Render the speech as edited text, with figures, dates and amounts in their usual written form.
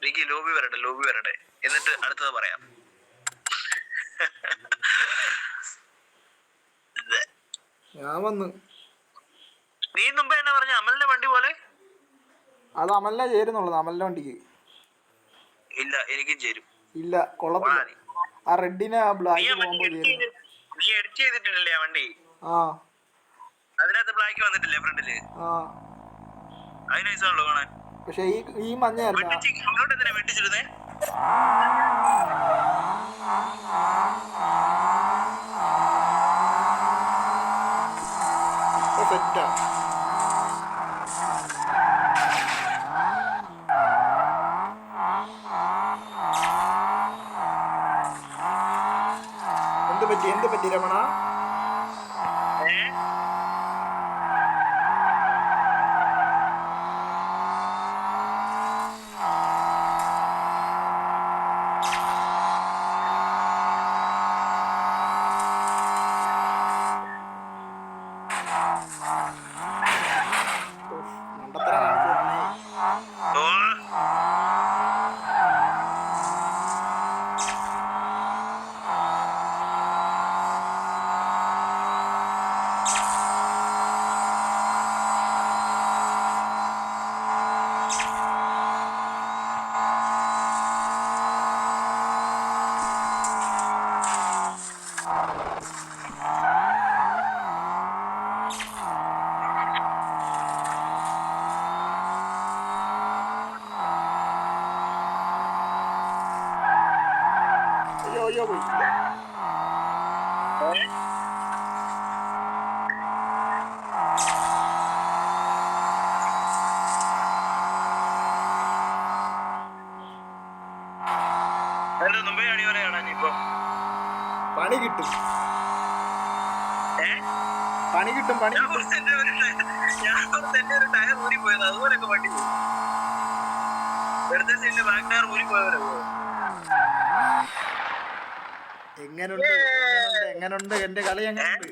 എനിക്ക് ലോബി വരട്ടെ എന്നിട്ട് അടുത്തത് പറയാം. ഞാൻ വന്നു. നീ മുമ്പേ എന്നാ പറഞ്ഞ അമലിന്റെ വണ്ടി പോലെ? അത് അമലിനെ ചേരുന്നുള്ളത്, അമലിന്റെ വണ്ടിക്ക്. ഇല്ല എനിക്കും ചേരും. ഇല്ല കൊള്ളത്തില്ല. ആ റെഡിനെ ബ്ലാക്ക് പോകുമ്പോ ചേരും. നീ എഡിറ്റ് ചെയ്തിട്ടില്ലേ ആ വണ്ടി? ആ അതിനകത്ത് ബ്ലാക്ക് വന്നിട്ടില്ലേ ഫ്രണ്ടില്? ആ അത് നൈസാണല്ലോ കാണാൻ. പക്ഷെ ഈ മഞ്ഞല്ല. അങ്ങോട്ട് എന്തിനാ വെട്ടിച്ചിരുന്നേ? സെറ്റാ. എന്ത് പറ്റി രമണ? Yo voy. പണി കിട്ടും. ടയർ ഊരി പോയത് അതുപോലൊക്കെ വണ്ടി വെറുതെ ബാക്ക് ടയർ ഊരി പോയവരോ? എങ്ങനുണ്ട് എന്റെ കളി? എങ്ങനുണ്ട്?